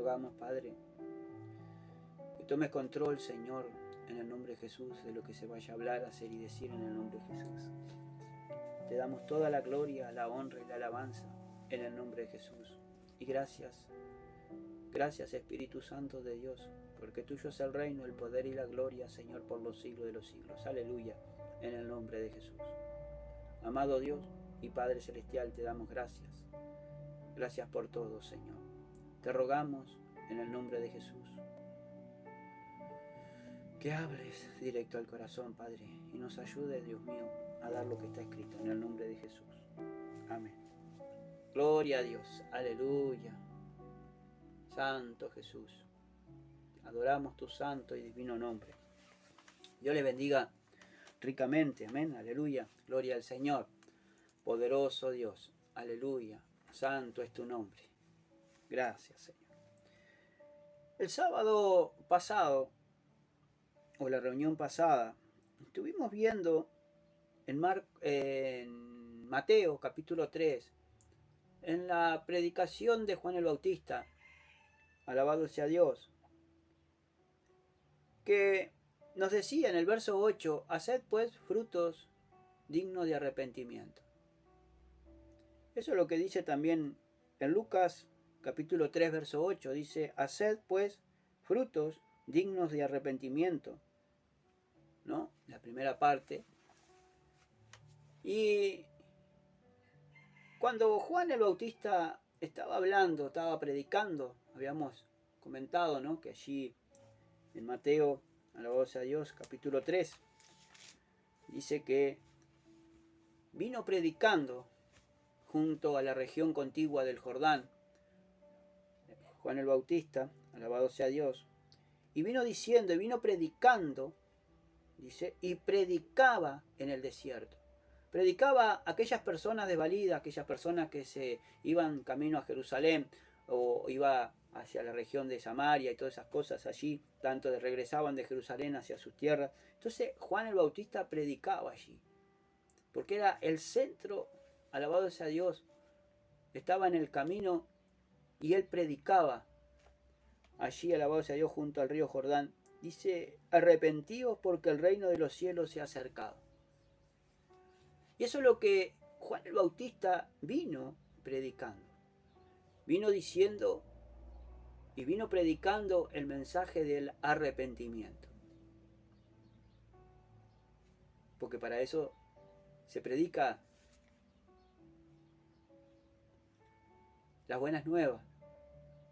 rogamos, Padre, que tomes control, Señor, en el nombre de Jesús, de lo que se vaya a hablar, hacer y decir en el nombre de Jesús. Te damos toda la gloria, la honra y la alabanza en el nombre de Jesús. Y gracias, gracias Espíritu Santo de Dios, porque tuyo es el reino, el poder y la gloria, Señor, por los siglos de los siglos. Aleluya, en el nombre de Jesús. Amado Dios y Padre Celestial, te damos gracias. Gracias por todo, Señor. Te rogamos en el nombre de Jesús que hables directo al corazón, Padre, y nos ayudes, Dios mío, a dar lo que está escrito en el nombre de Jesús. Amén. Gloria a Dios. Aleluya. Santo Jesús. Adoramos tu santo y divino nombre. Dios les bendiga ricamente. Amén. Aleluya. Gloria al Señor. Poderoso Dios. Aleluya. Santo es tu nombre. Gracias, Señor. El sábado pasado, o la reunión pasada, estuvimos viendo en Mateo capítulo 3, en la predicación de Juan el Bautista, alabado sea Dios, que nos decía en el verso 8, haced pues frutos dignos de arrepentimiento. Eso es lo que dice también en Lucas capítulo 3, verso 8, dice, haced pues frutos dignos de arrepentimiento, ¿no? La primera parte. Y cuando Juan el Bautista estaba hablando, estaba predicando, habíamos comentado, ¿no?, que allí en Mateo, alabado sea Dios, capítulo 3, dice que vino predicando junto a la región contigua del Jordán, Juan el Bautista, alabado sea Dios, y vino diciendo, y vino predicando, dice, y predicaba en el desierto. Predicaba a aquellas personas desvalidas, aquellas personas que se iban camino a Jerusalén o iba hacia la región de Samaria y todas esas cosas allí, tanto regresaban de Jerusalén hacia sus tierras. Entonces Juan el Bautista predicaba allí, porque era el centro, alabado sea Dios, estaba en el camino y él predicaba allí, alabado sea Dios, junto al río Jordán. Dice, arrepentíos porque el reino de los cielos se ha acercado. Y eso es lo que Juan el Bautista vino predicando. Vino diciendo y vino predicando el mensaje del arrepentimiento. Porque para eso se predica las buenas nuevas.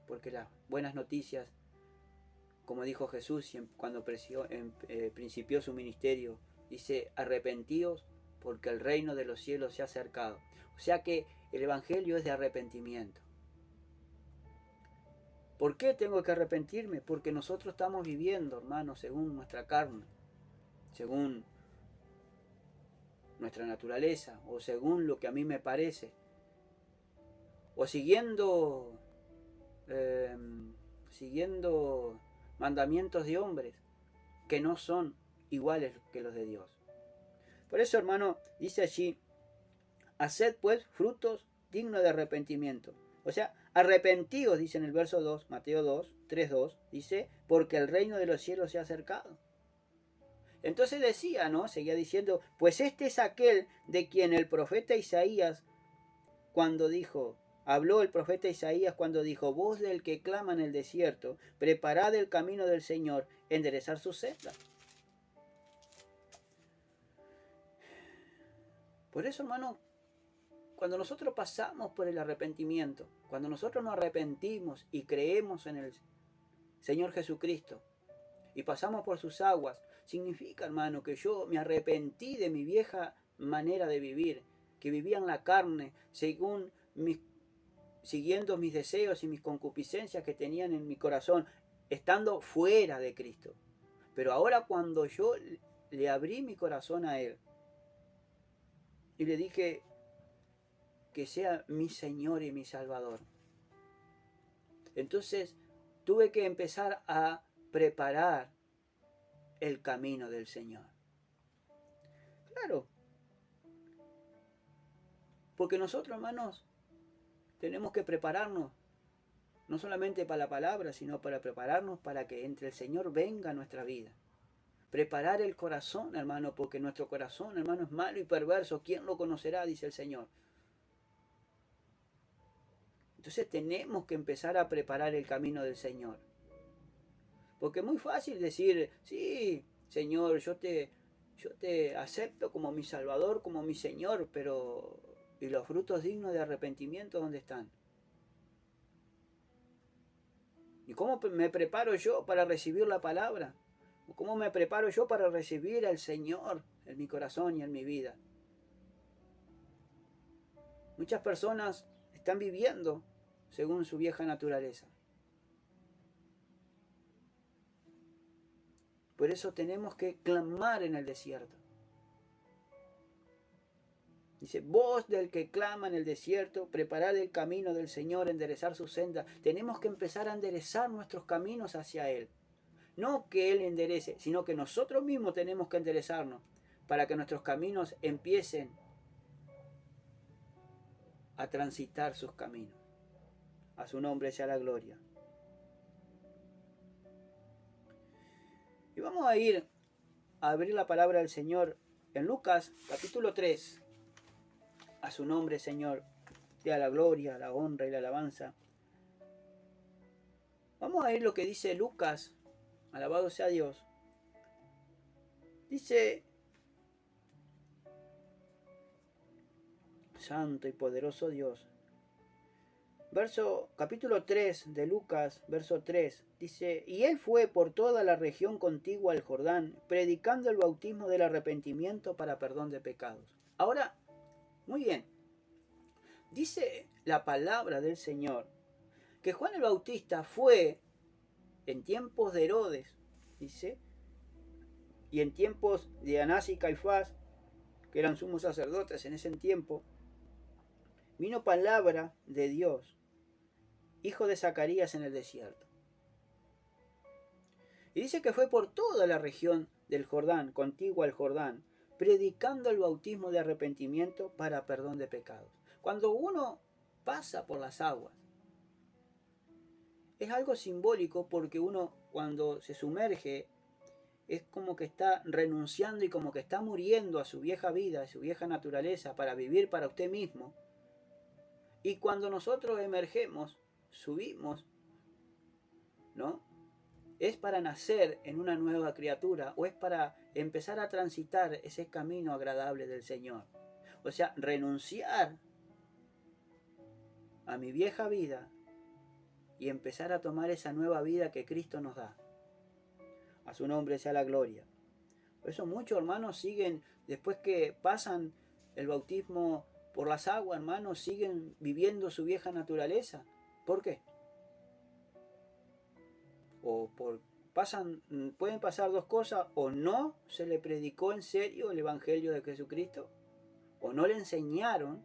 Porque las buenas noticias, como dijo Jesús cuando principió su ministerio, dice, arrepentíos porque el reino de los cielos se ha acercado. O sea que el evangelio es de arrepentimiento. ¿Por qué tengo que arrepentirme? Porque nosotros estamos viviendo, hermanos, según nuestra carne, según nuestra naturaleza, o según lo que a mí me parece, o siguiendo mandamientos de hombres que no son iguales que los de Dios. Por eso, hermano, dice allí, haced pues frutos dignos de arrepentimiento. O sea, arrepentíos, dice en el verso 2, Mateo 2, 3, 2, dice, porque el reino de los cielos se ha acercado. Entonces decía, ¿no? Seguía diciendo, pues este es aquel de quien el profeta Isaías, cuando dijo, habló el profeta Isaías cuando dijo, voz del que clama en el desierto, preparad el camino del Señor, enderezar sus sendas. Por eso, hermano, cuando nosotros pasamos por el arrepentimiento, cuando nosotros nos arrepentimos y creemos en el Señor Jesucristo y pasamos por sus aguas, significa, hermano, que yo me arrepentí de mi vieja manera de vivir, que vivía en la carne, siguiendo mis deseos y mis concupiscencias que tenían en mi corazón, estando fuera de Cristo. Pero ahora cuando yo le abrí mi corazón a Él y le dije que sea mi Señor y mi Salvador, entonces tuve que empezar a preparar el camino del Señor. Claro, porque nosotros, hermanos, tenemos que prepararnos No solamente para la palabra, sino para prepararnos para que entre el Señor venga a nuestra vida. Preparar el corazón, hermano, porque nuestro corazón, hermano, es malo y perverso. ¿Quién lo conocerá? Dice el Señor. Entonces tenemos que empezar a preparar el camino del Señor. Porque es muy fácil decir, sí, Señor, yo te acepto como mi Salvador, como mi Señor, pero ¿y los frutos dignos de arrepentimiento dónde están? ¿Y cómo me preparo yo para recibir la palabra? ¿Cómo me preparo yo para recibir al Señor en mi corazón y en mi vida? Muchas personas están viviendo según su vieja naturaleza. Por eso tenemos que clamar en el desierto. Dice, voz del que clama en el desierto, preparad el camino del Señor, enderezar su senda. Tenemos que empezar a enderezar nuestros caminos hacia Él. No que Él enderece, sino que nosotros mismos tenemos que enderezarnos para que nuestros caminos empiecen a transitar sus caminos. A su nombre sea la gloria. Y vamos a ir a abrir la palabra del Señor en Lucas capítulo 3. A su nombre, Señor, sea la gloria, la honra y la alabanza. Vamos a ver lo que dice Lucas, alabado sea Dios. Dice, santo y poderoso Dios. Capítulo 3 de Lucas, verso 3, dice, y él fue por toda la región contigua al Jordán, predicando el bautismo del arrepentimiento para perdón de pecados. Ahora, muy bien, dice la palabra del Señor que Juan el Bautista fue en tiempos de Herodes, dice, y en tiempos de Anás y Caifás, que eran sumos sacerdotes en ese tiempo, vino palabra de Dios, hijo de Zacarías, en el desierto. Y dice que fue por toda la región del Jordán, contigua al Jordán, predicando el bautismo de arrepentimiento para perdón de pecados. Cuando uno pasa por las aguas, es algo simbólico porque uno cuando se sumerge es como que está renunciando y como que está muriendo a su vieja vida, a su vieja naturaleza para vivir para usted mismo. Y cuando nosotros emergemos, subimos, ¿no? Es para nacer en una nueva criatura o es para empezar a transitar ese camino agradable del Señor. O sea, renunciar a mi vieja vida y empezar a tomar esa nueva vida que Cristo nos da. A su nombre sea la gloria. Por eso muchos hermanos siguen, después que pasan el bautismo por las aguas, hermanos, siguen viviendo su vieja naturaleza. ¿Por qué? Pueden pasar dos cosas: o no se le predicó en serio el Evangelio de Jesucristo, o no le enseñaron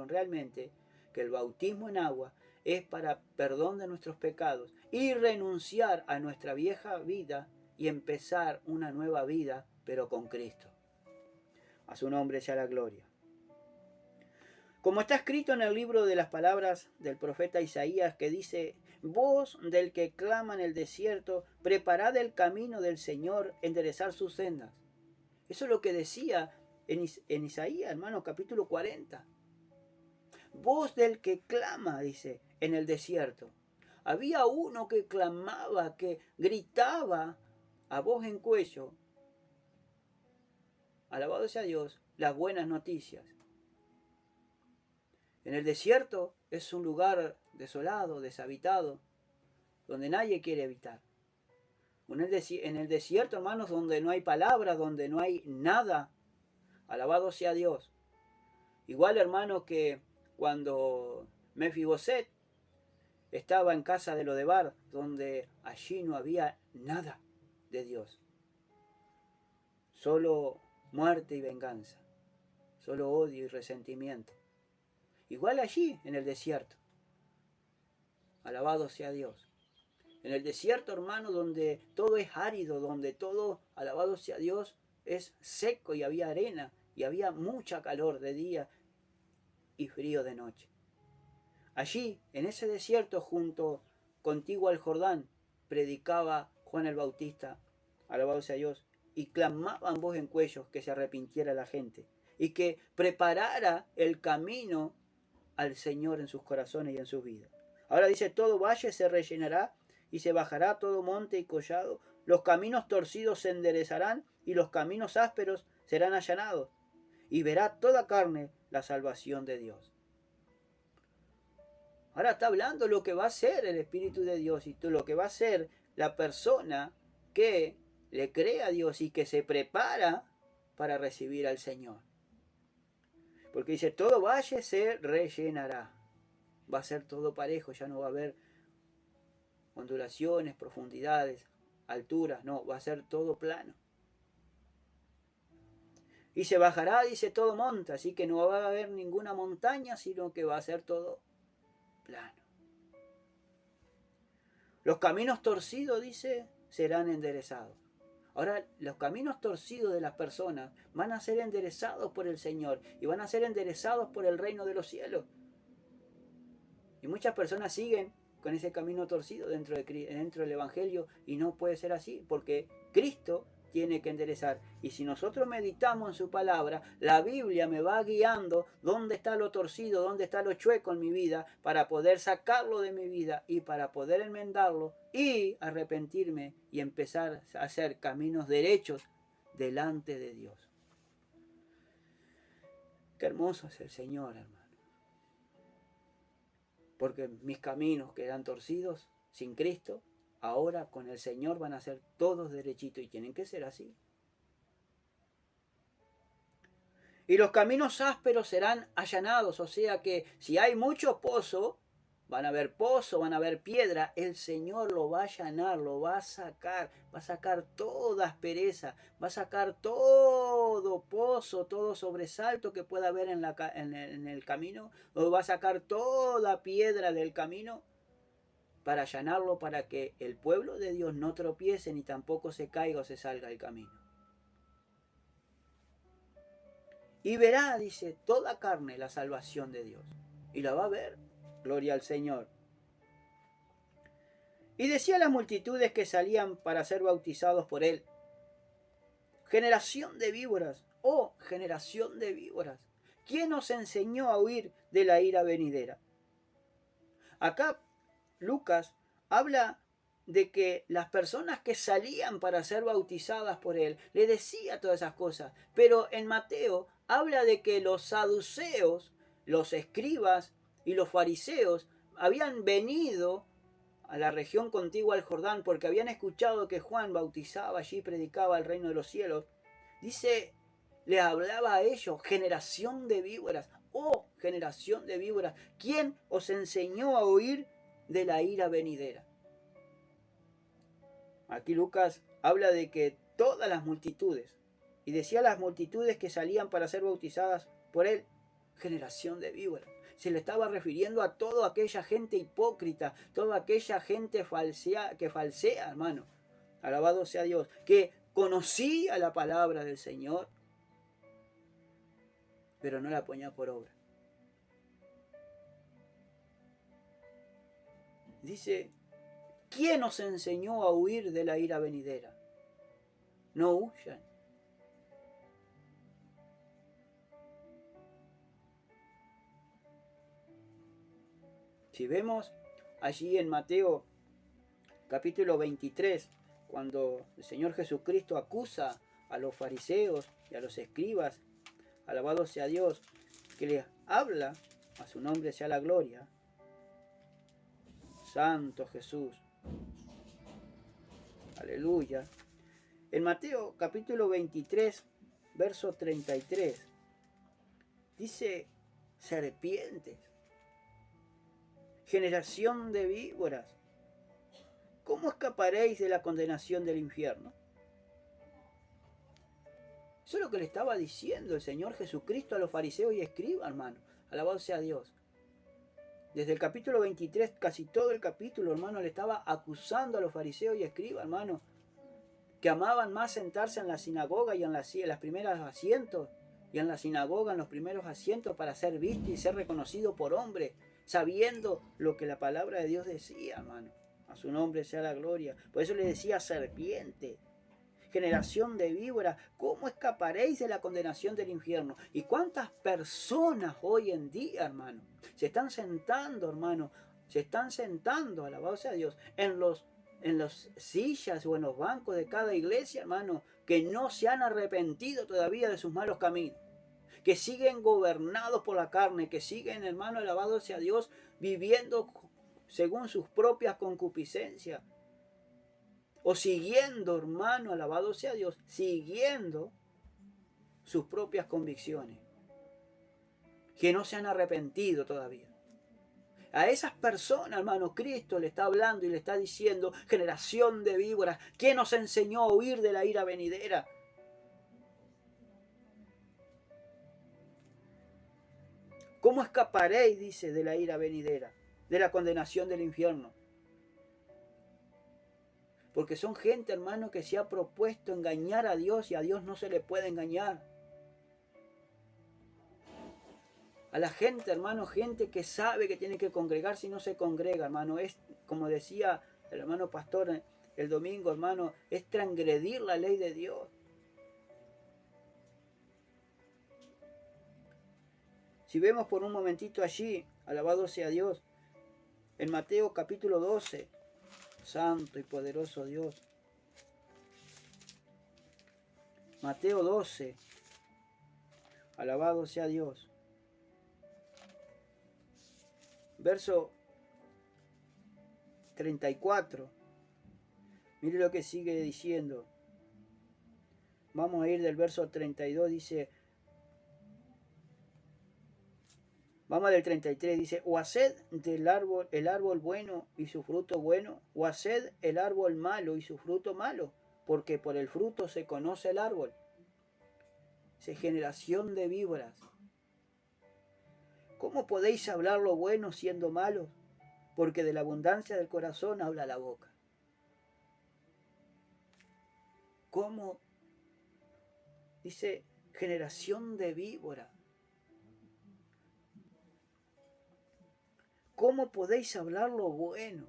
realmente que el bautismo en agua es para perdón de nuestros pecados y renunciar a nuestra vieja vida y empezar una nueva vida, pero con Cristo. A su nombre sea la gloria. Como está escrito en el libro de las palabras del profeta Isaías, que dice, voz del que clama en el desierto, preparad el camino del Señor, enderezar sus sendas. Eso es lo que decía en Isaías, hermano, capítulo 40. Voz del que clama, dice, en el desierto. Había uno que clamaba, que gritaba a voz en cuello, alabado sea Dios, las buenas noticias. En el desierto es un lugar desolado, deshabitado, donde nadie quiere habitar. En el desierto, hermanos, donde no hay palabra, donde no hay nada, alabado sea Dios. Igual, hermano, que cuando Mefiboset estaba en casa de Lodebar, donde allí no había nada de Dios. Solo muerte y venganza, solo odio y resentimiento. Igual allí, en el desierto. Alabado sea Dios. En el desierto, hermano, donde todo es árido, donde todo, alabado sea Dios, es seco y había arena y había mucha calor de día y frío de noche. Allí, en ese desierto, junto contigo al Jordán, predicaba Juan el Bautista, alabado sea Dios, y clamaban voz en cuello que se arrepintiera la gente y que preparara el camino al Señor en sus corazones y en sus vidas. Ahora dice, todo valle se rellenará y se bajará todo monte y collado, los caminos torcidos se enderezarán y los caminos ásperos serán allanados, y verá toda carne la salvación de Dios. Ahora está hablando lo que va a ser el Espíritu de Dios y lo que va a ser la persona que le cree a Dios y que se prepara para recibir al Señor. Porque dice, todo valle se rellenará. Va a ser todo parejo, ya no va a haber ondulaciones, profundidades, alturas, no, va a ser todo plano. Y se bajará, dice, todo monte, así que no va a haber ninguna montaña, sino que va a ser todo plano. Los caminos torcidos, dice, serán enderezados. Ahora, los caminos torcidos de las personas van a ser enderezados por el Señor y van a ser enderezados por el reino de los cielos. Y muchas personas siguen con ese camino torcido dentro del Evangelio y no puede ser así porque Cristo tiene que enderezar. Y si nosotros meditamos en su palabra, la Biblia me va guiando dónde está lo torcido, dónde está lo chueco en mi vida, para poder sacarlo de mi vida y para poder enmendarlo y arrepentirme y empezar a hacer caminos derechos delante de Dios. Qué hermoso es el Señor, hermano. Porque mis caminos que eran torcidos sin Cristo, ahora con el Señor van a ser todos derechitos y tienen que ser así. Y los caminos ásperos serán allanados, o sea que si hay mucho pozo, van a haber piedra, el Señor lo va a allanar, lo va a sacar toda aspereza, va a sacar todo pozo, todo sobresalto que pueda haber en el camino, o va a sacar toda piedra del camino para allanarlo, para que el pueblo de Dios no tropiece ni tampoco se caiga o se salga del camino. Y verá, dice, toda carne la salvación de Dios. Y la va a ver. Gloria al Señor. Y decía a las multitudes que salían para ser bautizados por él: generación de víboras, oh generación de víboras, ¿quién os enseñó a huir de la ira venidera? Acá Lucas habla de que las personas que salían para ser bautizadas por él, le decía todas esas cosas. Pero en Mateo habla de que los saduceos, los escribas y los fariseos habían venido a la región contigua al Jordán porque habían escuchado que Juan bautizaba allí, predicaba el reino de los cielos. Dice, le hablaba a ellos, generación de víboras, oh generación de víboras, ¿quién os enseñó a huir de la ira venidera? Aquí Lucas habla de que todas las multitudes, y decía las multitudes que salían para ser bautizadas por él, generación de víboras. Se le estaba refiriendo a toda aquella gente hipócrita, toda aquella gente que falsea, hermano. Alabado sea Dios, que conocía la palabra del Señor, pero no la ponía por obra. Dice, ¿quién nos enseñó a huir de la ira venidera? No huyan. Si vemos allí en Mateo capítulo 23, cuando el Señor Jesucristo acusa a los fariseos y a los escribas, alabado sea Dios, que les habla, a su nombre sea la gloria, Santo Jesús, aleluya. En Mateo capítulo 23, verso 33, dice, serpientes, generación de víboras, ¿cómo escaparéis de la condenación del infierno? Eso es lo que le estaba diciendo el Señor Jesucristo a los fariseos y escribas, hermano. Alabado sea Dios. Desde el capítulo 23, casi todo el capítulo, hermano, le estaba acusando a los fariseos y escribas, hermano, que amaban más sentarse en la sinagoga y en las primeros asientos, y en la sinagoga en los primeros asientos para ser visto y ser reconocido por hombres, sabiendo lo que la palabra de Dios decía, hermano. A su nombre sea la gloria. Por eso le decía serpiente, generación de víboras, ¿cómo escaparéis de la condenación del infierno? ¿Y cuántas personas hoy en día, hermano, se están sentando, hermano, se están sentando, alabado sea Dios, en las sillas o en los bancos de cada iglesia, hermano, que no se han arrepentido todavía de sus malos caminos, que siguen gobernados por la carne, que siguen, hermano, alabado sea Dios, viviendo según sus propias concupiscencias, o siguiendo, hermano, alabado sea Dios, siguiendo sus propias convicciones, que no se han arrepentido todavía. A esas personas, hermano, Cristo le está hablando y le está diciendo, generación de víboras, ¿quién nos enseñó a huir de la ira venidera? ¿Cómo escaparéis, dice, de la ira venidera, de la condenación del infierno? Porque son gente, hermano, que se ha propuesto engañar a Dios y a Dios no se le puede engañar. A la gente, hermano, gente que sabe que tiene que congregarse y no se congrega, hermano. Es, como decía el hermano pastor el domingo, hermano, es transgredir la ley de Dios. Si vemos por un momentito allí, alabado sea Dios, en Mateo capítulo 12, santo y poderoso Dios. Mateo 12, alabado sea Dios. Verso 34. Mire lo que sigue diciendo. Vamos a ir del verso 32, dice. Vamos del 33, dice, o haced del árbol el árbol bueno y su fruto bueno, o haced el árbol malo y su fruto malo, porque por el fruto se conoce el árbol. Dice, generación de víboras. ¿Cómo podéis hablar lo bueno siendo malos? Porque de la abundancia del corazón habla la boca. ¿Cómo? Dice, generación de víboras. ¿Cómo podéis hablar lo bueno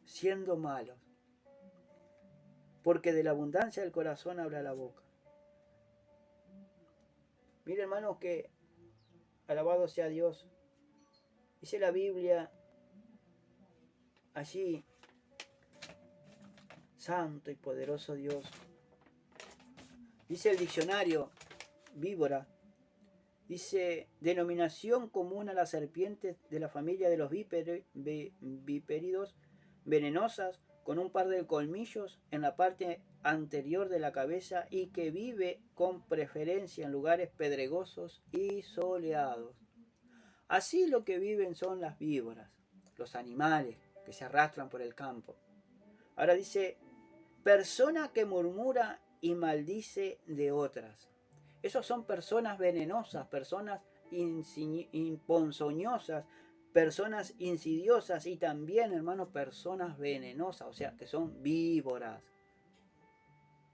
siendo malos? Porque de la abundancia del corazón habla la boca. Mire, hermanos, que alabado sea Dios. Dice la Biblia allí, santo y poderoso Dios. Dice el diccionario, víbora, dice, denominación común a las serpientes de la familia de los vipéridos, venenosas, con un par de colmillos en la parte anterior de la cabeza y que vive con preferencia en lugares pedregosos y soleados. Así lo que viven son las víboras, los animales que se arrastran por el campo. Ahora dice, persona que murmura y maldice de otras. Esos son personas venenosas, personas ponzoñosas, personas insidiosas y también, hermanos, personas venenosas, o sea, que son víboras.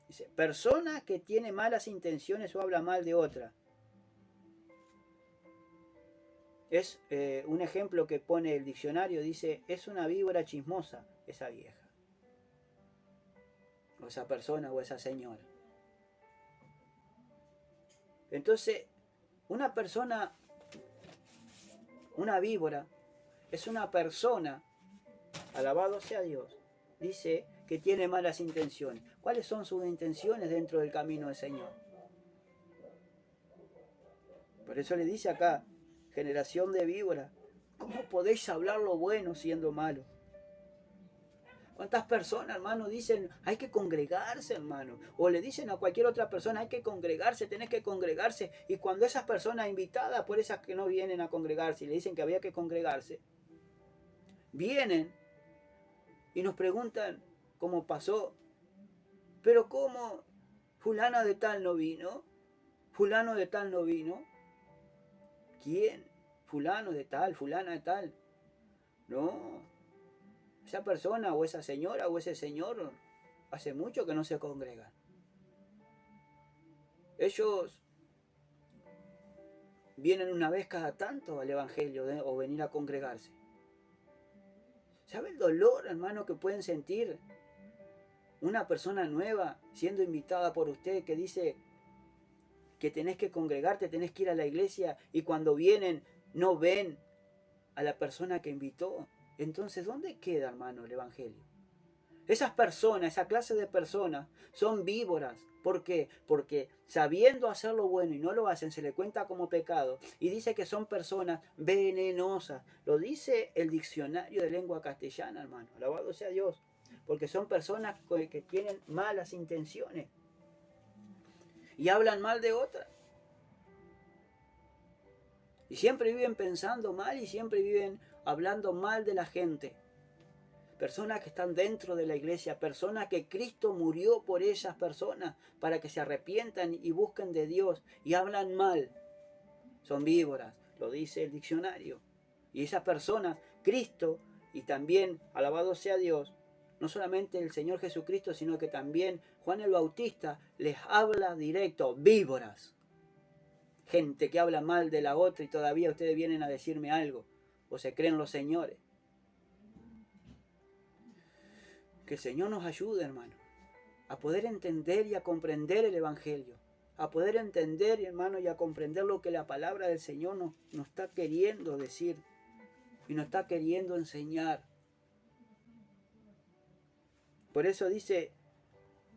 Dice, persona que tiene malas intenciones o habla mal de otra. Es un ejemplo que pone el diccionario, dice, es una víbora chismosa, esa vieja. O esa persona o esa señora. Entonces, una persona, una víbora, es una persona, alabado sea Dios, dice que tiene malas intenciones. ¿Cuáles son sus intenciones dentro del camino del Señor? Por eso le dice acá, generación de víbora, ¿cómo podéis hablar lo bueno siendo malo? ¿Cuántas personas, hermano, dicen, hay que congregarse, hermano? O le dicen a cualquier otra persona, hay que congregarse, tenés que congregarse. Y cuando esas personas invitadas, por esas que no vienen a congregarse, y le dicen que había que congregarse, vienen y nos preguntan cómo pasó. Pero ¿cómo fulana de tal no vino? ¿Fulano de tal no vino? ¿Quién? Fulano de tal, fulana de tal. No. Esa persona o esa señora o ese señor hace mucho que no se congregan. Ellos vienen una vez cada tanto al Evangelio o venir a congregarse. ¿Sabe el dolor, hermano, que pueden sentir una persona nueva siendo invitada por usted que dice que tenés que congregarte, tenés que ir a la iglesia y cuando vienen no ven a la persona que invitó? Entonces, ¿dónde queda, hermano, el Evangelio? Esas personas, esa clase de personas son víboras. ¿Por qué? Porque sabiendo hacer lo bueno y no lo hacen, se le cuenta como pecado. Y dice que son personas venenosas. Lo dice el diccionario de lengua castellana, hermano. Alabado sea Dios. Porque son personas que tienen malas intenciones. Y hablan mal de otras. Y siempre viven pensando mal y siempre viven hablando mal de la gente. Personas que están dentro de la iglesia, personas que Cristo murió por esas personas para que se arrepientan y busquen de Dios y hablan mal. Son víboras, lo dice el diccionario. Y esas personas, Cristo, y también, alabado sea Dios, no solamente el Señor Jesucristo, sino que también Juan el Bautista les habla directo, víboras. Gente que habla mal de la otra y todavía ustedes vienen a decirme algo, o se creen los señores. Que el Señor nos ayude, hermano, a poder entender y a comprender el Evangelio. A poder entender, hermano, y a comprender lo que la palabra del Señor nos está queriendo decir y nos está queriendo enseñar. Por eso dice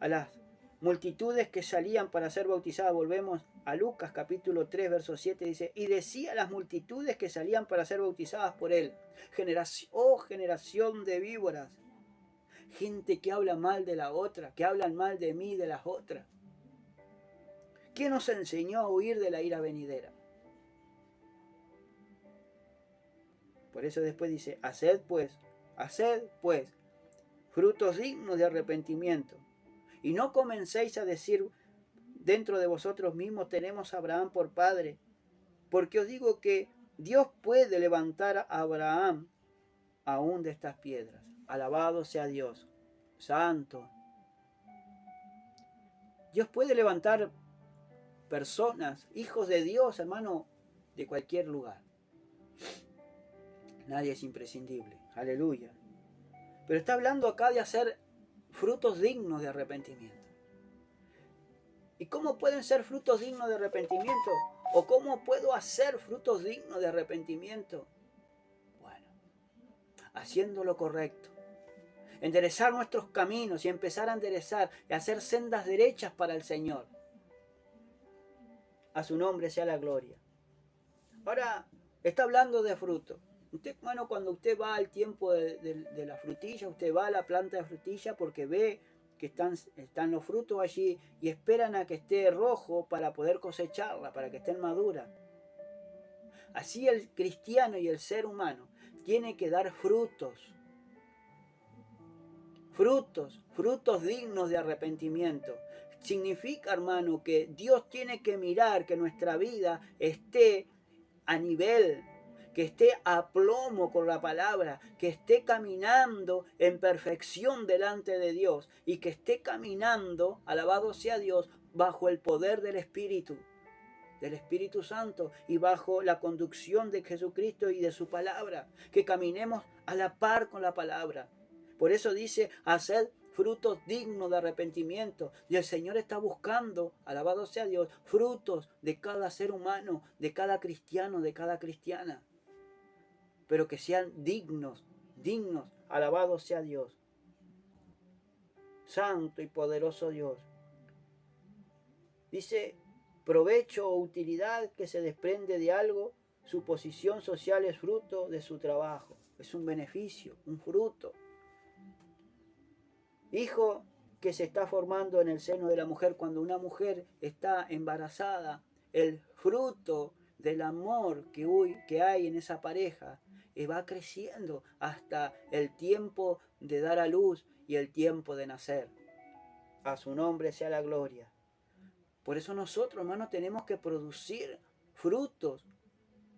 a las multitudes que salían para ser bautizadas, volvemos a Lucas capítulo 3, verso 7, dice, y decía a las multitudes que salían para ser bautizadas por él, generación de víboras, gente que habla mal de la otra, que hablan mal de mí y de las otras. ¿Quién nos enseñó a huir de la ira venidera? Por eso después dice, haced pues, frutos dignos de arrepentimiento. Y no comencéis a decir dentro de vosotros mismos, tenemos a Abraham por padre. Porque os digo que Dios puede levantar a Abraham aún de estas piedras. Alabado sea Dios, santo. Dios puede levantar personas, hijos de Dios, hermano, de cualquier lugar. Nadie es imprescindible, aleluya. Pero está hablando acá de hacer frutos dignos de arrepentimiento. ¿Y cómo pueden ser frutos dignos de arrepentimiento? ¿O cómo puedo hacer frutos dignos de arrepentimiento? Bueno, haciendo lo correcto. Enderezar nuestros caminos y empezar a enderezar y hacer sendas derechas para el Señor. A su nombre sea la gloria. Ahora, está hablando de fruto. Usted, bueno, cuando usted va al tiempo de la frutilla, usted va a la planta de frutilla porque ve que están los frutos allí y esperan a que esté rojo para poder cosecharla, para que estén maduras. Así el cristiano y el ser humano tiene que dar frutos. Frutos dignos de arrepentimiento. Significa, hermano, que Dios tiene que mirar que nuestra vida esté a nivel, que esté a plomo con la palabra, que esté caminando en perfección delante de Dios y que esté caminando, alabado sea Dios, bajo el poder del Espíritu Santo y bajo la conducción de Jesucristo y de su palabra, que caminemos a la par con la palabra. Por eso dice, haced frutos dignos de arrepentimiento. Y el Señor está buscando, alabado sea Dios, frutos de cada ser humano, de cada cristiano, de cada cristiana. Pero que sean dignos, alabado sea Dios. Santo y poderoso Dios. Dice, provecho o utilidad que se desprende de algo, su posición social es fruto de su trabajo. Es un beneficio, un fruto. Hijo que se está formando en el seno de la mujer, cuando una mujer está embarazada, el fruto del amor que hay en esa pareja va creciendo hasta el tiempo de dar a luz y el tiempo de nacer. A su nombre sea la gloria. Por eso nosotros, hermanos, tenemos que producir frutos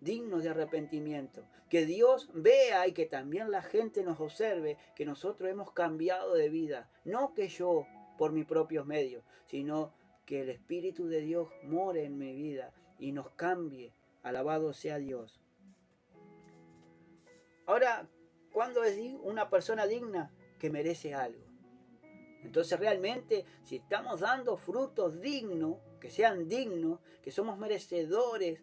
dignos de arrepentimiento. Que Dios vea y que también la gente nos observe que nosotros hemos cambiado de vida. No que yo por mis propios medios, sino que el Espíritu de Dios more en mi vida y nos cambie Alabado sea Dios. Ahora, ¿cuándo es una persona digna? Que merece algo. Entonces realmente, si estamos dando frutos dignos, que sean dignos, que somos merecedores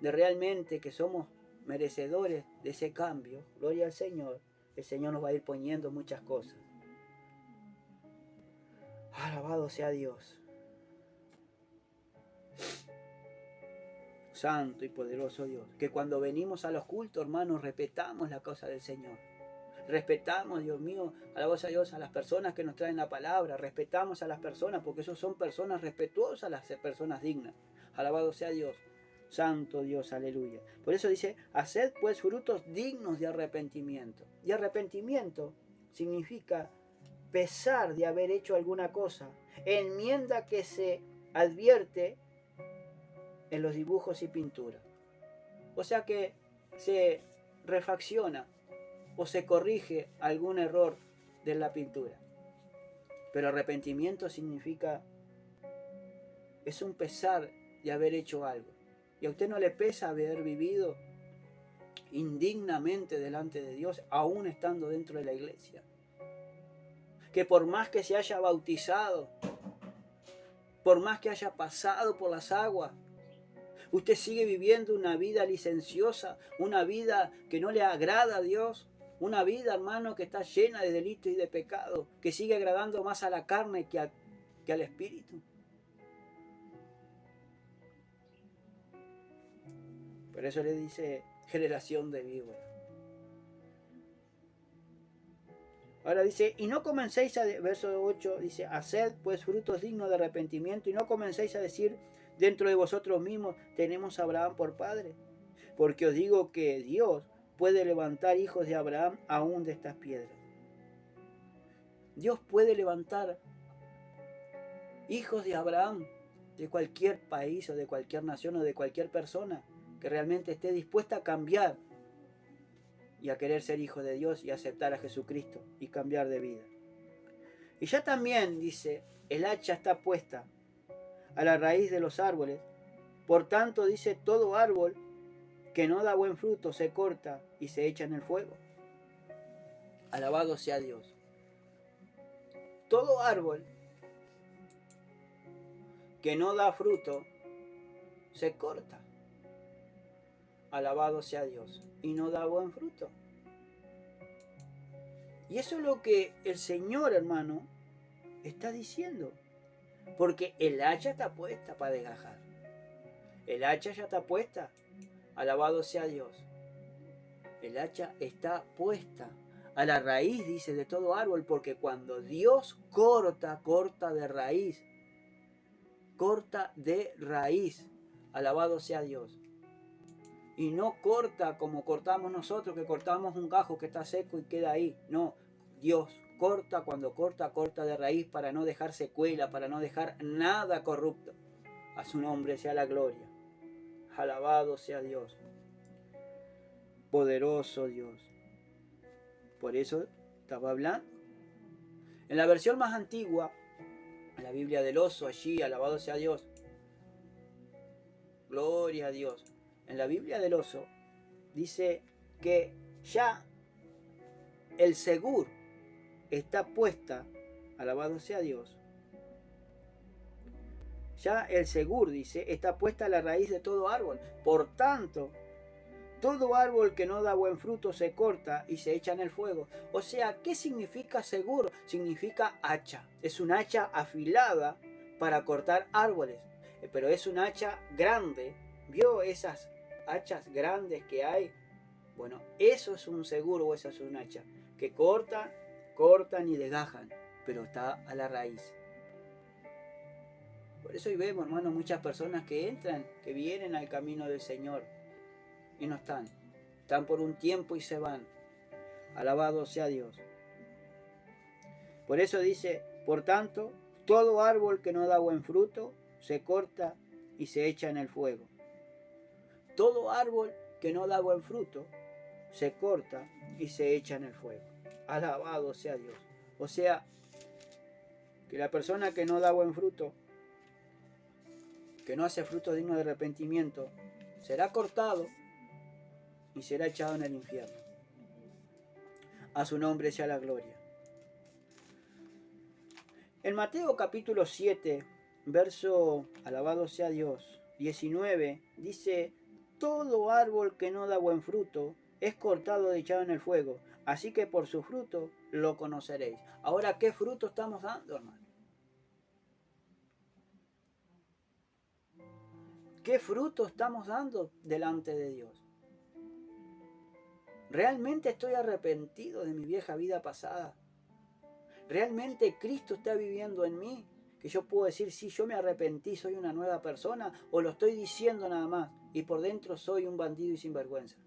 de realmente, que somos merecedores de ese cambio, gloria al Señor, el Señor nos va a ir poniendo muchas cosas. Alabado sea Dios. Santo y poderoso Dios. Que cuando venimos a los cultos, hermanos, respetamos la cosa del Señor. Respetamos, Dios mío, alabado sea Dios, a las personas que nos traen la palabra. Respetamos a las personas, porque esos son personas respetuosas, las personas dignas. Alabado sea Dios. Santo Dios, aleluya. Por eso dice, haced pues frutos dignos de arrepentimiento. Y arrepentimiento significa pesar de haber hecho alguna cosa. Enmienda que se advierte en los dibujos y pinturas. O sea que se refacciona o se corrige algún error de la pintura. Pero arrepentimiento significa, es un pesar de haber hecho algo. ¿Y a usted no le pesa haber vivido indignamente delante de Dios, aún estando dentro de la iglesia? Que por más que se haya bautizado, por más que haya pasado por las aguas, usted sigue viviendo una vida licenciosa, una vida que no le agrada a Dios, una vida, hermano, que está llena de delitos y de pecado, que sigue agradando más a la carne que al espíritu. Por eso le dice generación de víboras. Ahora dice, y no comencéis verso 8, dice, haced pues frutos dignos de arrepentimiento, y no comencéis a decir dentro de vosotros mismos, tenemos a Abraham por padre. Porque os digo que Dios puede levantar hijos de Abraham aún de estas piedras. Dios puede levantar hijos de Abraham de cualquier país o de cualquier nación o de cualquier persona que realmente esté dispuesta a cambiar y a querer ser hijo de Dios y aceptar a Jesucristo y cambiar de vida. Y ya también dice, el hacha está puesta a la raíz de los árboles. Por tanto, dice, todo árbol que no da buen fruto se corta y se echa en el fuego. Alabado sea Dios. Todo árbol que no da fruto se corta. Alabado sea Dios. Y no da buen fruto. Y eso es lo que el Señor, hermano, está diciendo. Porque el hacha está puesta para desgajar. El hacha ya está puesta. Alabado sea Dios. El hacha está puesta a la raíz, dice, de todo árbol. Porque cuando Dios corta, corta de raíz. Corta de raíz. Alabado sea Dios. Y no corta como cortamos nosotros, que cortamos un gajo que está seco y queda ahí. No, Dios corta, cuando corta, corta de raíz para no dejar secuela, para no dejar nada corrupto. A su nombre sea la gloria. Alabado sea Dios. Poderoso Dios. Por eso estaba hablando. En la versión más antigua, en la Biblia del oso, allí, alabado sea Dios. Gloria a Dios. En la Biblia del oso dice que ya el segur está puesta, alabado sea Dios. Ya el segur, dice, está puesta a la raíz de todo árbol. Por tanto, todo árbol que no da buen fruto se corta y se echa en el fuego. O sea, ¿qué significa segur? Significa hacha. Es un hacha afilada para cortar árboles. Pero es un hacha grande. ¿Vio esas hachas grandes que hay? Bueno, eso es un seguro o esa es un hacha. Que cortan y desgajan, pero está a la raíz. Por eso hoy vemos, hermano, muchas personas que entran, que vienen al camino del Señor y no están. Están por un tiempo y se van. Alabado sea Dios. Por eso dice, por tanto, todo árbol que no da buen fruto se corta y se echa en el fuego. Todo árbol que no da buen fruto se corta y se echa en el fuego. Alabado sea Dios. O sea, que la persona que no da buen fruto, que no hace fruto digno de arrepentimiento, será cortado y será echado en el infierno. A su nombre sea la gloria. En Mateo capítulo 7, verso, alabado sea Dios, 19, dice: todo árbol que no da buen fruto es cortado y echado en el fuego, así que por su fruto lo conoceréis. Ahora, ¿qué fruto estamos dando, hermano? ¿Qué fruto estamos dando delante de Dios? ¿Realmente estoy arrepentido de mi vieja vida pasada? ¿Realmente Cristo está viviendo en mí? Que yo puedo decir, sí, yo me arrepentí, soy una nueva persona, o lo estoy diciendo nada más y por dentro soy un bandido y sinvergüenza.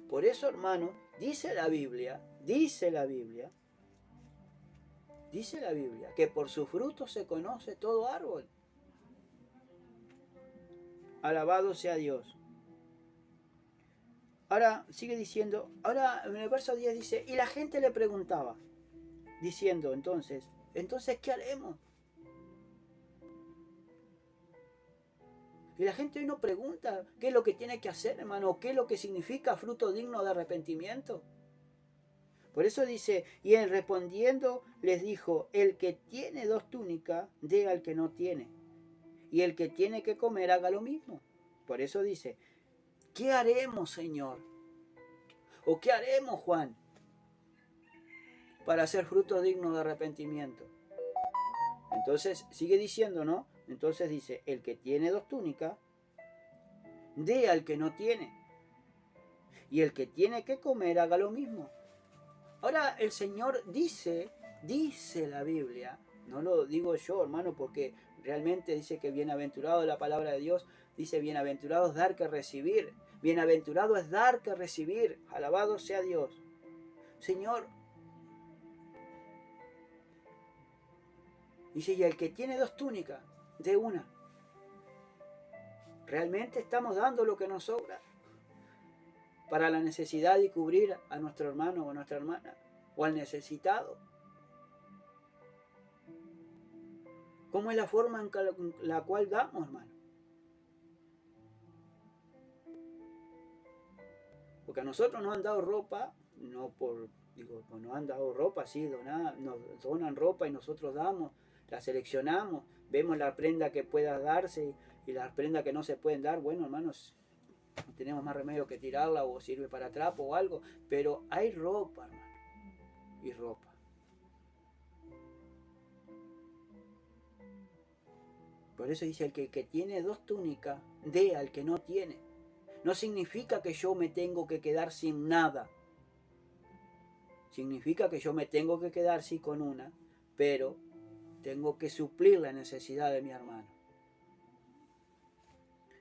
Por eso, hermano, dice la Biblia, que por su fruto se conoce todo árbol. Alabado sea Dios. Ahora sigue diciendo, ahora en el verso 10 dice, y la gente le preguntaba, diciendo entonces, ¿qué haremos? Y la gente hoy no pregunta qué es lo que tiene que hacer, hermano, qué es lo que significa fruto digno de arrepentimiento. Por eso dice, y él respondiendo les dijo, el que tiene 2 túnicas, dé al que no tiene. Y el que tiene que comer, haga lo mismo. Por eso dice, ¿qué haremos, Señor? ¿O qué haremos, Juan? Para hacer fruto digno de arrepentimiento. Entonces, sigue diciendo, ¿no? Entonces dice, el que tiene 2 túnicas, dé al que no tiene. Y el que tiene que comer, haga lo mismo. Ahora el Señor dice la Biblia, no lo digo yo, hermano, porque realmente dice que bienaventurado la palabra de Dios, dice bienaventurado es dar que recibir, bienaventurado es dar que recibir, alabado sea Dios. Señor, dice, y el que tiene 2 túnicas, dé una. ¿Realmente estamos dando lo que nos sobra para la necesidad de cubrir a nuestro hermano o a nuestra hermana o al necesitado? ¿Cómo es la forma en la cual damos, hermano? Porque a nosotros nos han dado ropa, no por, digo, nos han dado ropa, sí, nos donan ropa y nosotros damos, la seleccionamos, vemos la prenda que pueda darse y las prendas que no se pueden dar, bueno, hermanos, no tenemos más remedio que tirarla o sirve para trapo o algo, pero hay ropa, hermano, y ropa. Por eso dice, el que tiene 2 túnicas, dé al que no tiene. No significa que yo me tengo que quedar sin nada. Significa que yo me tengo que quedar sí con una, pero tengo que suplir la necesidad de mi hermano.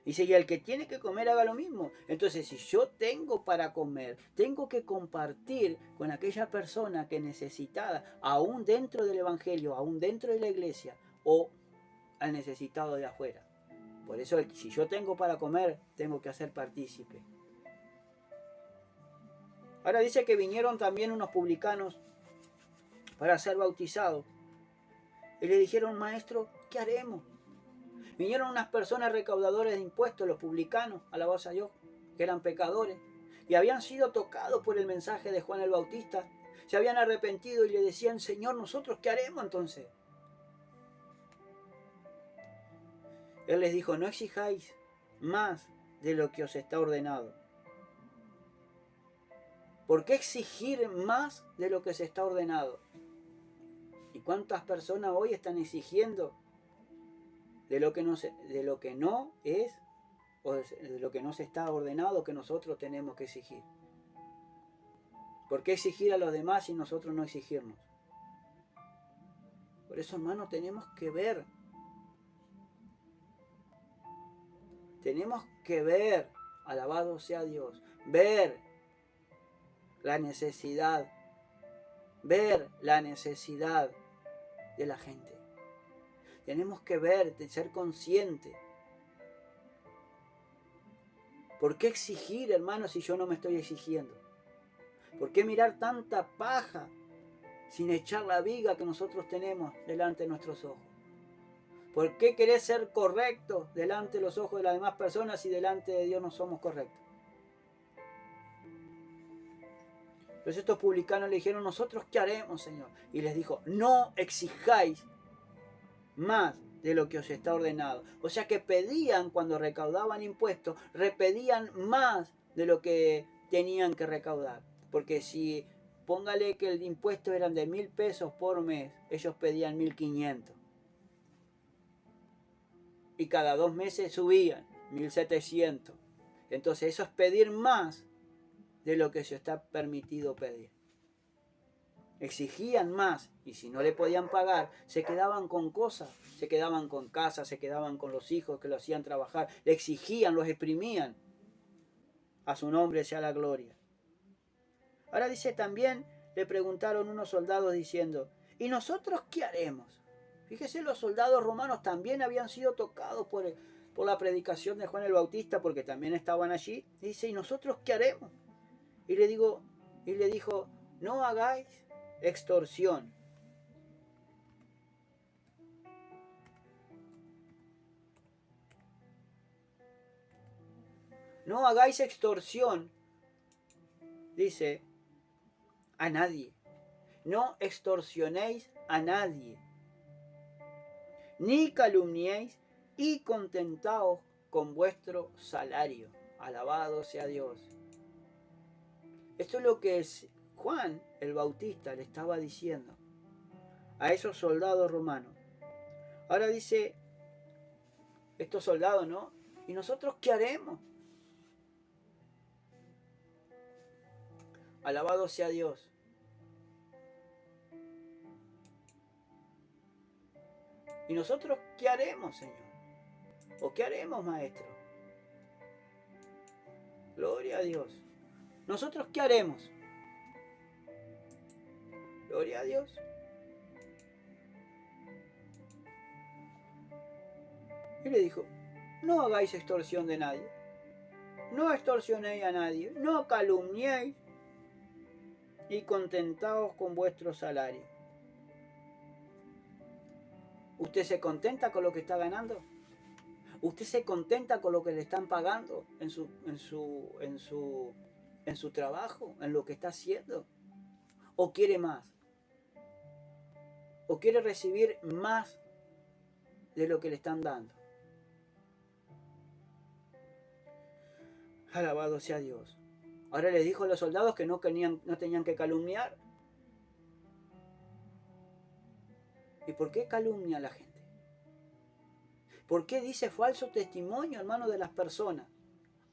Dice, y el que tiene que comer haga lo mismo. Entonces, si yo tengo para comer, tengo que compartir con aquella persona que es necesitada, aún dentro del Evangelio, aún dentro de la iglesia, o al necesitado de afuera. Por eso, si yo tengo para comer, tengo que hacer partícipe. Ahora dice que vinieron también unos publicanos para ser bautizados. Y le dijeron, maestro, ¿qué haremos? Vinieron unas personas recaudadoras de impuestos, los publicanos, alabados a Dios, que eran pecadores, y habían sido tocados por el mensaje de Juan el Bautista. Se habían arrepentido y le decían, Señor, ¿nosotros qué haremos entonces? Él les dijo, no exijáis más de lo que os está ordenado. ¿Por qué exigir más de lo que se está ordenado? ¿Y cuántas personas hoy están exigiendo de lo que no es, o de lo que no se está ordenado que nosotros tenemos que exigir? ¿Por qué exigir a los demás y nosotros no exigirnos? Por eso, hermanos, tenemos que ver. Tenemos que ver, alabado sea Dios, ver la necesidad de la gente. Tenemos que ver, de ser conscientes. ¿Por qué exigir, hermanos, si yo no me estoy exigiendo? ¿Por qué mirar tanta paja sin echar la viga que nosotros tenemos delante de nuestros ojos? ¿Por qué querés ser correcto delante de los ojos de las demás personas si delante de Dios no somos correctos? Entonces estos publicanos le dijeron, ¿nosotros qué haremos, Señor? Y les dijo, no exijáis más de lo que os está ordenado. O sea que pedían, cuando recaudaban impuestos, repedían más de lo que tenían que recaudar. Porque si, póngale que el impuesto eran de 1.000 pesos por mes, ellos pedían 1.500. Y cada 2 meses subían, 1.700. Entonces eso es pedir más de lo que se está permitido pedir. Exigían más, y si no le podían pagar, se quedaban con cosas, se quedaban con casa, se quedaban con los hijos que lo hacían trabajar, le exigían, los exprimían. A su nombre sea la gloria. Ahora dice también, le preguntaron unos soldados diciendo, ¿y nosotros qué haremos? Fíjese, los soldados romanos también habían sido tocados por la predicación de Juan el Bautista, porque también estaban allí. Dice, ¿y nosotros qué haremos? Y le dijo, no hagáis extorsión. No hagáis extorsión, dice, a nadie. No extorsionéis a nadie. Ni calumniéis y contentaos con vuestro salario. Alabado sea Dios. Esto es lo que Juan el Bautista le estaba diciendo a esos soldados romanos. Ahora dice, estos soldados, ¿no? ¿Y nosotros qué haremos? Alabado sea Dios. ¿Y nosotros qué haremos, Señor? ¿O qué haremos, Maestro? Gloria a Dios. ¿Nosotros qué haremos? Gloria a Dios. Y le dijo, no hagáis extorsión de nadie. No extorsionéis a nadie. No calumniéis. Y contentaos con vuestro salario. ¿Usted se contenta con lo que está ganando? ¿Usted se contenta con lo que le están pagando en su trabajo, en lo que está haciendo? ¿O quiere más? ¿O quiere recibir más de lo que le están dando? Alabado sea Dios. Ahora les dijo a los soldados que no tenían que calumniar. ¿Y por qué calumnia a la gente? ¿Por qué dice falso testimonio, hermano, de las personas?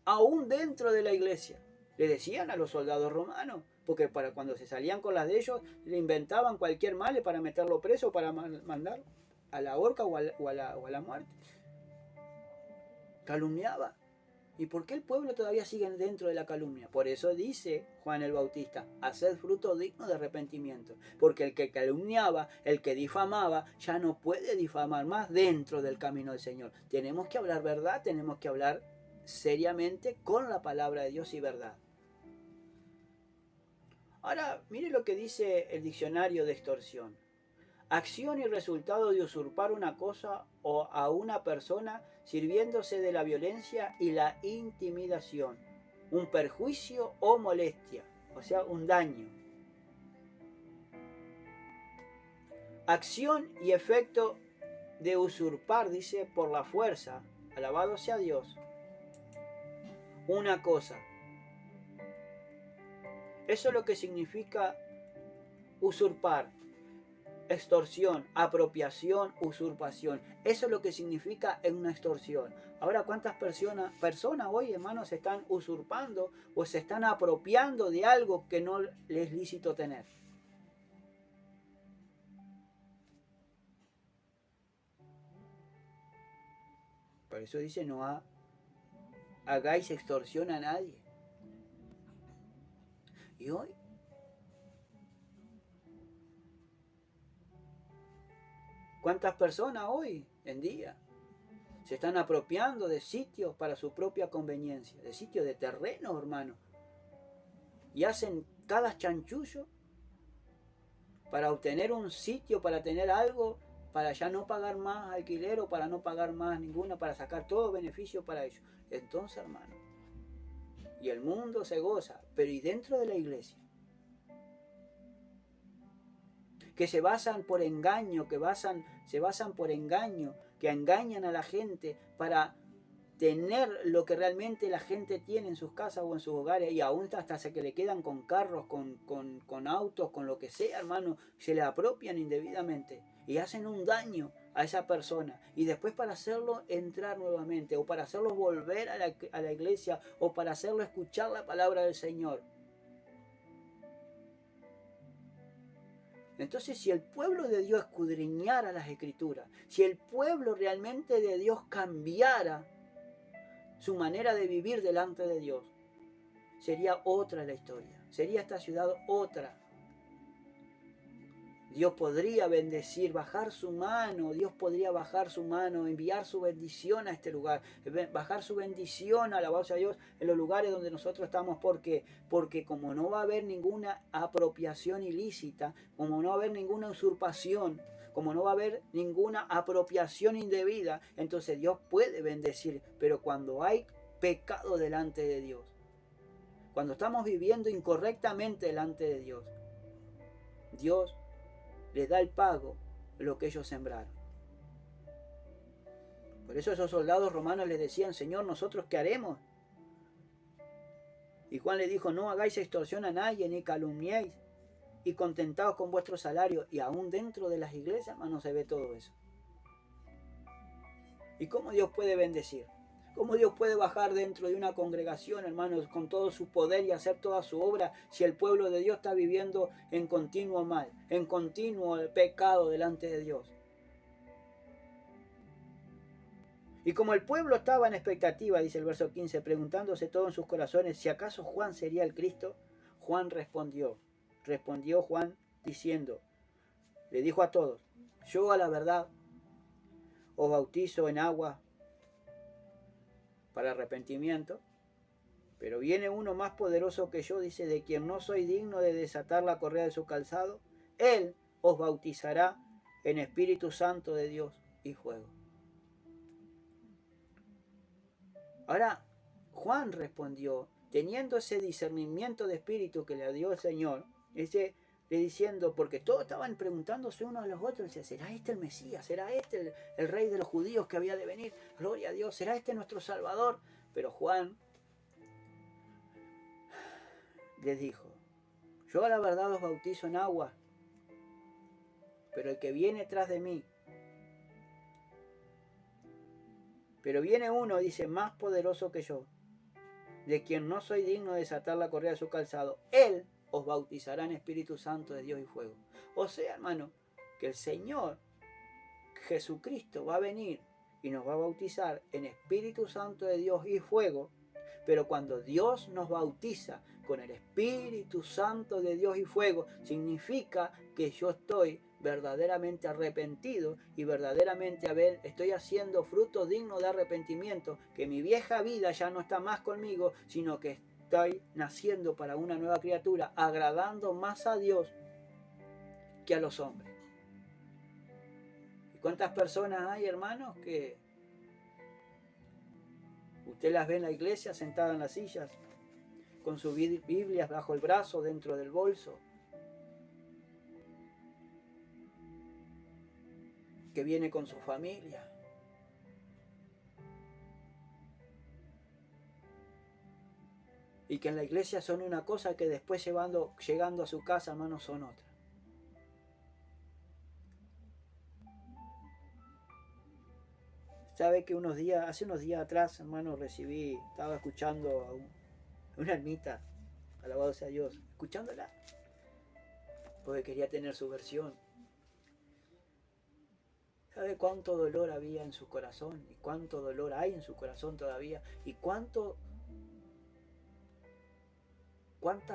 Aún dentro de la iglesia. Le decían a los soldados romanos, porque para cuando se salían con las de ellos, le inventaban cualquier mal para meterlo preso, para mandar a la horca o a la muerte. Calumniaba. ¿Y por qué el pueblo todavía sigue dentro de la calumnia? Por eso dice Juan el Bautista, haced fruto digno de arrepentimiento. Porque el que calumniaba, el que difamaba, ya no puede difamar más dentro del camino del Señor. Tenemos que hablar verdad, tenemos que hablar seriamente con la palabra de Dios y verdad. Ahora, mire lo que dice el diccionario de extorsión. Acción y resultado de usurpar una cosa o a una persona sirviéndose de la violencia y la intimidación, un perjuicio o molestia, o sea, un daño. Acción y efecto de usurpar, dice, por la fuerza, alabado sea Dios, una cosa. Eso es lo que significa usurpar. Extorsión, apropiación, usurpación. Eso es lo que significa una extorsión. Ahora, ¿cuántas personas hoy, hermanos, se están usurpando o se están apropiando de algo que no les es lícito tener? Por eso dice, no hagáis extorsión a nadie. Y hoy, ¿cuántas personas hoy en día se están apropiando de sitios para su propia conveniencia? De sitios de terreno, hermano. Y hacen cada chanchullo para obtener un sitio, para tener algo, para ya no pagar más alquiler o para no pagar más ninguna, para sacar todo beneficio para ellos. Entonces, hermano, y el mundo se goza, pero ¿y dentro de la iglesia? Que se basan por engaño, se basan por engaño, que engañan a la gente para tener lo que realmente la gente tiene en sus casas o en sus hogares, y aún hasta se que le quedan con carros, con autos, con lo que sea, hermano, se le apropian indebidamente y hacen un daño a esa persona, y después para hacerlo entrar nuevamente, o para hacerlo volver a la iglesia, o para hacerlo escuchar la palabra del Señor. Entonces, si el pueblo de Dios escudriñara las Escrituras, si el pueblo realmente de Dios cambiara su manera de vivir delante de Dios, sería otra la historia, sería esta ciudad otra. Dios podría bendecir, bajar su mano, Dios podría bajar su mano, enviar su bendición a este lugar, bajar su bendición, alabanza a Dios, en los lugares donde nosotros estamos. Porque como no va a haber ninguna apropiación ilícita, como no va a haber ninguna usurpación, como no va a haber ninguna apropiación indebida, entonces Dios puede bendecir. Pero cuando hay pecado delante de Dios, cuando estamos viviendo incorrectamente delante de Dios, Dios les da el pago lo que ellos sembraron. Por eso esos soldados romanos les decían: Señor, ¿nosotros qué haremos? Y Juan le dijo: no hagáis extorsión a nadie, ni calumniéis, y contentaos con vuestro salario. Y aún dentro de las iglesias, hermano, se ve todo eso. ¿Y cómo Dios puede bendecir? ¿Cómo Dios puede bajar dentro de una congregación, hermanos, con todo su poder y hacer toda su obra, si el pueblo de Dios está viviendo en continuo mal, en continuo pecado delante de Dios? Y como el pueblo estaba en expectativa, dice el verso 15, preguntándose todo en sus corazones si acaso Juan sería el Cristo, Juan respondió Juan diciendo, le dijo a todos: yo a la verdad os bautizo en agua para arrepentimiento, pero viene uno más poderoso que yo, dice, de quien no soy digno de desatar la correa de su calzado. Él os bautizará en Espíritu Santo de Dios y fuego. Ahora, Juan respondió, teniendo ese discernimiento de espíritu que le dio el Señor, le diciendo, porque todos estaban preguntándose unos a los otros, decía: ¿será este el Mesías? ¿Será este el rey de los judíos que había de venir? Gloria a Dios, ¿será este nuestro Salvador? Pero Juan les dijo: yo a la verdad os bautizo en agua, pero el que viene tras de mí, pero viene uno, dice, más poderoso que yo, de quien no soy digno de desatar la correa de su calzado. Él os bautizará en Espíritu Santo de Dios y fuego. O sea, hermano, que el Señor Jesucristo va a venir y nos va a bautizar en Espíritu Santo de Dios y fuego. Pero cuando Dios nos bautiza con el Espíritu Santo de Dios y fuego, significa que yo estoy verdaderamente arrepentido y verdaderamente estoy haciendo fruto digno de arrepentimiento, que mi vieja vida ya no está más conmigo, sino que estoy naciendo para una nueva criatura, agradando más a Dios que a los hombres. ¿Y cuántas personas hay, hermanos, que usted las ve en la iglesia sentadas en las sillas, con sus Biblias bajo el brazo, dentro del bolso, que viene con su familia? Y que en la iglesia son una cosa, que después llegando a su casa, hermanos, son otra. ¿Sabe que hace unos días atrás, hermano, estaba escuchando a una ermita, alabado sea Dios, escuchándola, porque quería tener su versión? ¿Sabe cuánto dolor había en su corazón? Y cuánto dolor hay en su corazón todavía. Y cuánta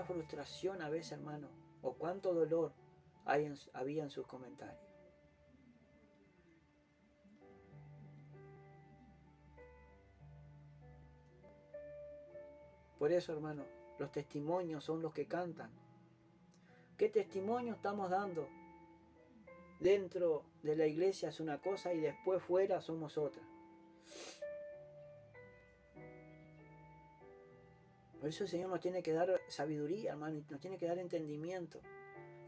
frustración a veces, hermano, o cuánto dolor había en sus comentarios. Por eso, hermano, los testimonios son los que cantan. ¿Qué testimonio estamos dando? dentro de la iglesia es una cosa y después fuera somos otra. Por eso el Señor nos tiene que dar sabiduría, hermano, y nos tiene que dar entendimiento.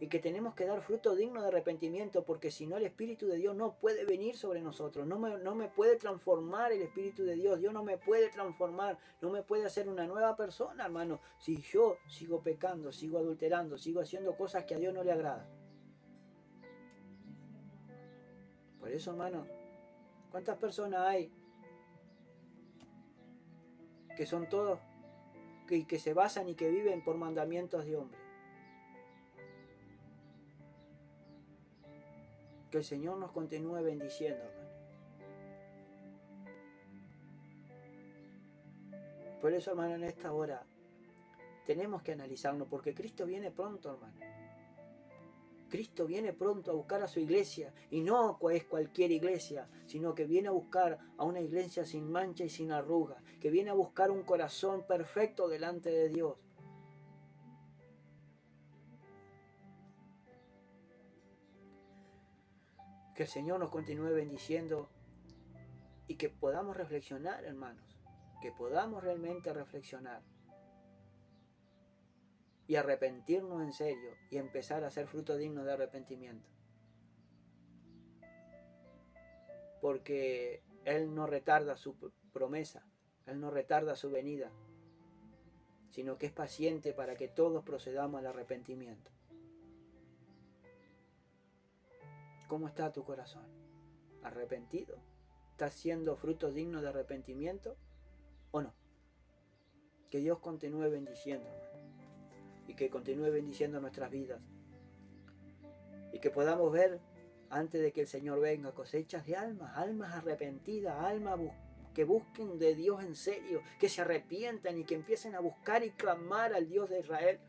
Y que tenemos que dar fruto digno de arrepentimiento, porque si no el Espíritu de Dios no puede venir sobre nosotros, no me puede transformar el Espíritu de Dios, Dios no me puede transformar, no me puede hacer una nueva persona, hermano, si yo sigo pecando, sigo adulterando, sigo haciendo cosas que a Dios no le agradan. Por eso, hermano, ¿cuántas personas hay que son todos, que se basan y que viven por mandamientos de hombres? Que el Señor nos continúe bendiciendo, hermano. Por eso, hermano, en esta hora tenemos que analizarnos, porque Cristo viene pronto, hermano. Cristo viene pronto a buscar a su iglesia, y no es cualquier iglesia, sino que viene a buscar a una iglesia sin mancha y sin arruga, que viene a buscar un corazón perfecto delante de Dios. Que el Señor nos continúe bendiciendo y que podamos reflexionar, hermanos, que podamos realmente reflexionar y arrepentirnos en serio y empezar a hacer fruto digno de arrepentimiento. Porque Él no retarda su promesa, Él no retarda su venida, sino que es paciente para que todos procedamos al arrepentimiento. ¿Cómo está tu corazón? ¿Arrepentido? ¿Estás siendo fruto digno de arrepentimiento o no? Que Dios continúe bendiciendo, y que continúe bendiciendo nuestras vidas, y que podamos ver antes de que el Señor venga cosechas de almas arrepentidas, almas que busquen de Dios en serio, que se arrepientan y que empiecen a buscar y clamar al Dios de Israel,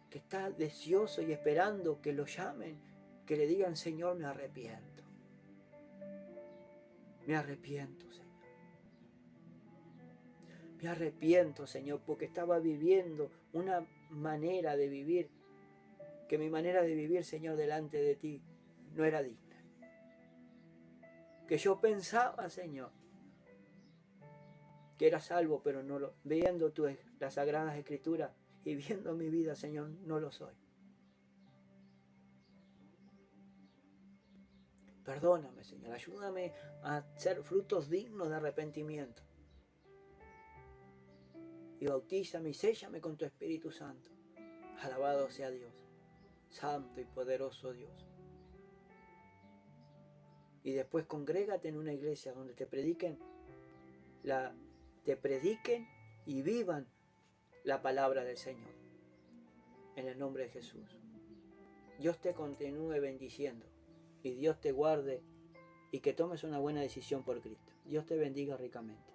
que está deseoso y esperando que lo llamen, que le digan: Señor, me arrepiento, Señor. Me arrepiento, Señor, porque estaba viviendo una manera de vivir, que mi manera de vivir, Señor, delante de ti no era digna. Que yo pensaba, Señor, que era salvo, pero no lo, viendo las Sagradas Escrituras y viendo mi vida, Señor, no lo soy. Perdóname, Señor, ayúdame a hacer frutos dignos de arrepentimiento. Y bautízame y séllame con tu Espíritu Santo. Alabado sea Dios, santo y poderoso Dios. Y después congrégate en una iglesia donde te prediquen y vivan la palabra del Señor. En el nombre de Jesús. Dios te continúe bendiciendo y Dios te guarde y que tomes una buena decisión por Cristo. Dios te bendiga ricamente.